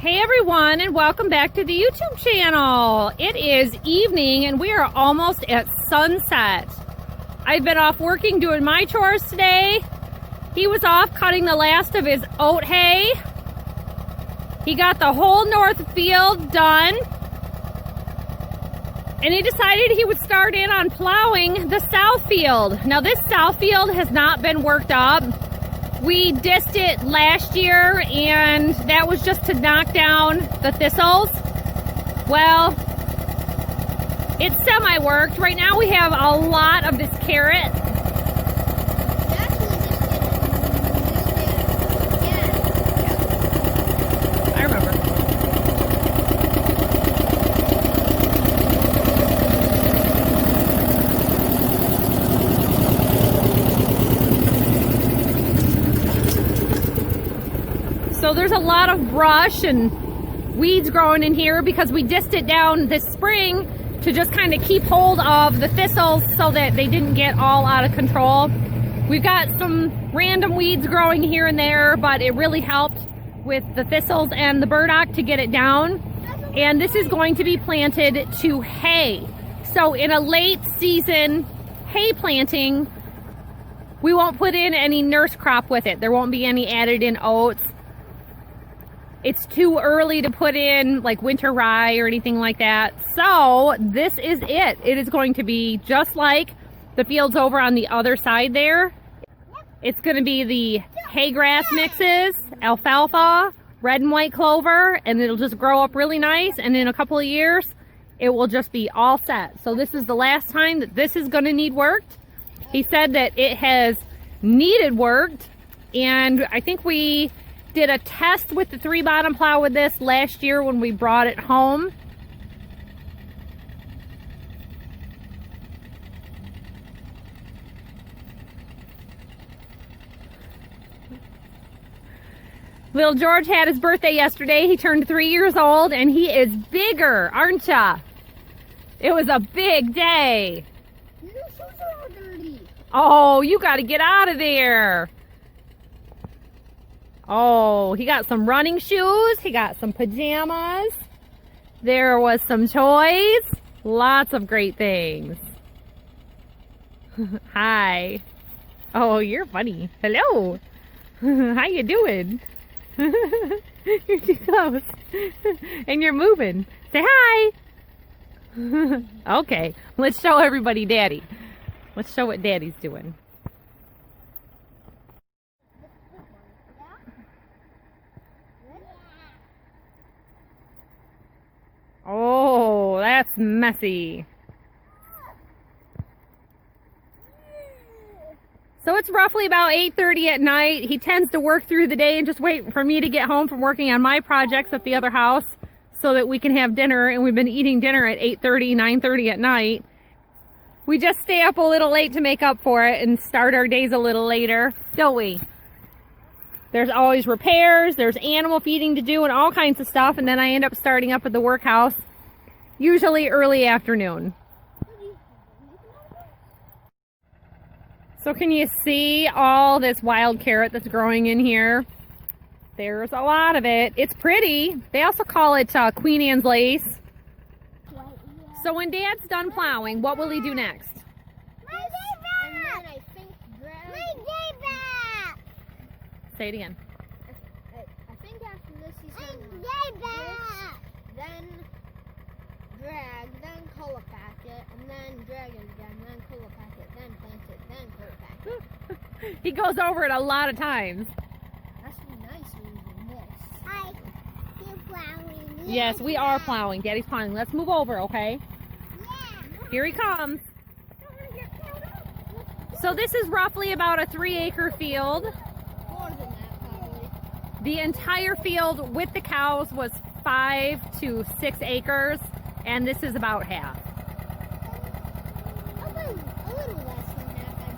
Hey everyone, and welcome back to the YouTube channel. It is evening and we are almost at sunset. I've been off working doing my chores today. He was off cutting the last of his oat hay. He got the whole north field done. And he decided he would start in on plowing the south field. Now this south field has not been worked up. We dissed it last year and that was just to knock down the thistles. Well, it's semi-worked. Right now we have a lot of this carrot. I remember. So there's a lot of brush and weeds growing in here because we dissed it down this spring to just kind of keep hold of the thistles so that they didn't get all out of control. We've got some random weeds growing here and there, but it really helped with the thistles and the burdock to get it down. And this is going to be planted to hay. So in a late season hay planting, we won't put in any nurse crop with it. There won't be any added in oats. It's too early to put in like winter rye or anything like that. So this is it. It is going to be just like the fields over on the other side there. It's going to be the hay grass mixes, alfalfa, red and white clover, and it'll just grow up really nice. And in a couple of years, it will just be all set. So this is the last time that this is going to need worked. He said that it has needed worked, and I think we did a test with the 3-bottom plow with this last year when we brought it home. Little George had his birthday yesterday. He turned 3 years old and he is bigger, aren't ya? It was a big day. Your shoes are all dirty. Oh, you gotta get out of there. Oh, he got some running shoes. He got some pajamas. There was some toys. Lots of great things. Hi. Oh, you're funny. Hello. How you doing? You're too close. And you're moving. Say hi. Okay, let's show everybody Daddy. Let's show what Daddy's doing. Oh, that's messy. So it's roughly about 8:30 at night. He tends to work through the day and just wait for me to get home from working on my projects at the other house so that we can have dinner. And we've been eating dinner at 8:30, 9:30 at night. We just stay up a little late to make up for it and start our days a little later, don't we? There's always repairs, there's animal feeding to do and all kinds of stuff, and then I end up starting up at the workhouse, usually early afternoon. So can you see all this wild carrot that's growing in here? There's a lot of it. It's pretty. They also call it Queen Anne's lace. So when Dad's done plowing, what will he do next? Say it again. I think after this he's gonna then drag, then color pack it, and then drag it again, then color pack it, then plant it, then color pack it. He goes over it a lot of times. That's nice reading this. Hi, you're plowing. Yes, we are plowing. Daddy's plowing. Let's move over, okay? Yeah. Here he comes. So this is roughly about a 3-acre field. More than that, probably. The entire field with the cows was 5 to 6 acres, and this is about half. A little less than half, I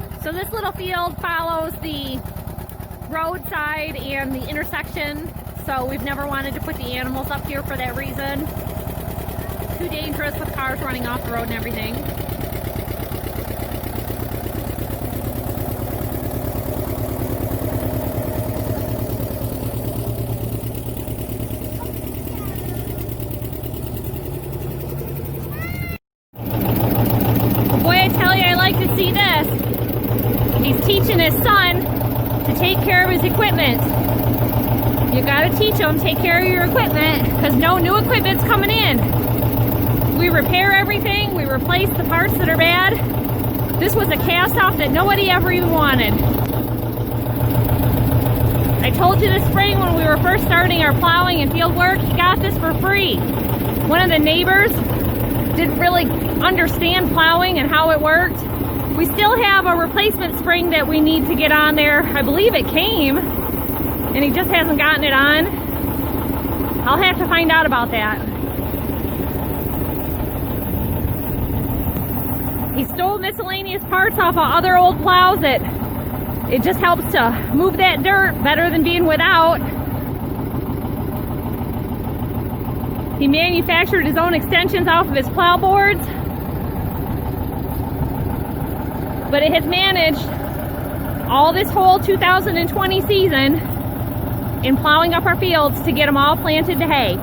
bet. So this little field follows the roadside and the intersection, so we've never wanted to put the animals up here for that reason. Too dangerous with cars running off the road and everything. he's teaching his son to take care of his equipment. You gotta teach him, take care of your equipment, because no new equipment's coming in. We repair everything, we replace the parts that are bad. This was a cast-off that nobody ever even wanted. I told you this spring when we were first starting our plowing and field work, he got this for free. One of the neighbors didn't really understand plowing and how it worked. We still have a replacement spring that we need to get on there. I believe it came, and he just hasn't gotten it on. I'll have to find out about that. He stole miscellaneous parts off of other old plows that it just helps to move that dirt better than being without. He manufactured his own extensions off of his plow boards, but it has managed all this whole 2020 season in plowing up our fields to get them all planted to hay.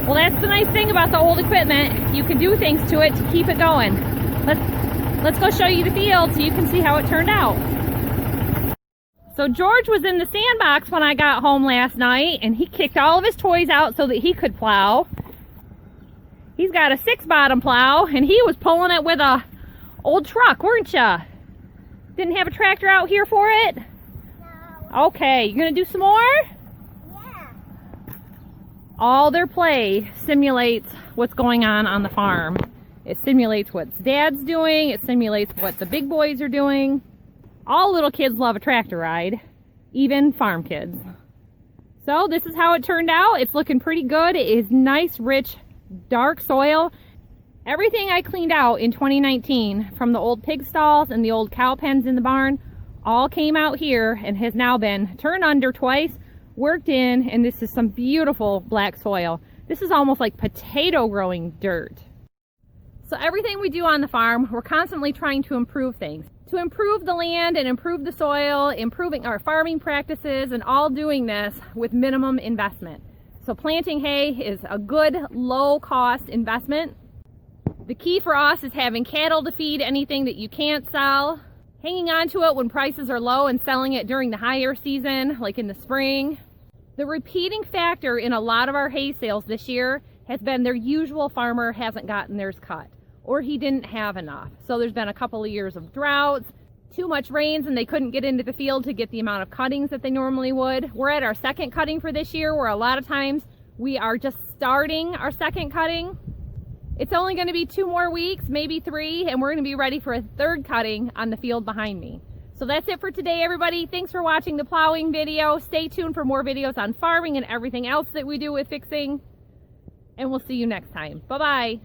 Well, that's the nice thing about the old equipment. You can do things to it to keep it going. Let's go show you the field so you can see how it turned out. So George was in the sandbox when I got home last night, and he kicked all of his toys out so that he could plow. He's got a 6-bottom plow, and he was pulling it with a old truck, weren't ya? Didn't have a tractor out here for it? No. Okay, you gonna do some more? Yeah. All their play simulates what's going on the farm. It simulates what Dad's doing, it simulates what the big boys are doing. All little kids love a tractor ride, even farm kids. So this is how it turned out. It's looking pretty good. It is nice, rich, dark soil. Everything I cleaned out in 2019 from the old pig stalls and the old cow pens in the barn all came out here and has now been turned under twice, worked in, and this is some beautiful black soil. This is almost like potato growing dirt. So everything we do on the farm, we're constantly trying to improve things. To improve the land and improve the soil, improving our farming practices, and all doing this with minimum investment. So planting hay is a good low-cost investment. The key for us is having cattle to feed anything that you can't sell, hanging on to it when prices are low and selling it during the higher season, like in the spring. The repeating factor in a lot of our hay sales this year has been their usual farmer hasn't gotten theirs cut, or he didn't have enough. So there's been a couple of years of droughts, too much rains, and they couldn't get into the field to get the amount of cuttings that they normally would. We're at our second cutting for this year, where a lot of times we are just starting our second cutting. It's only going to be 2 more weeks, maybe 3, and we're going to be ready for a third cutting on the field behind me. So that's it for today, everybody. Thanks for watching the plowing video. Stay tuned for more videos on farming and everything else that we do with fixing, and we'll see you next time. Bye-bye.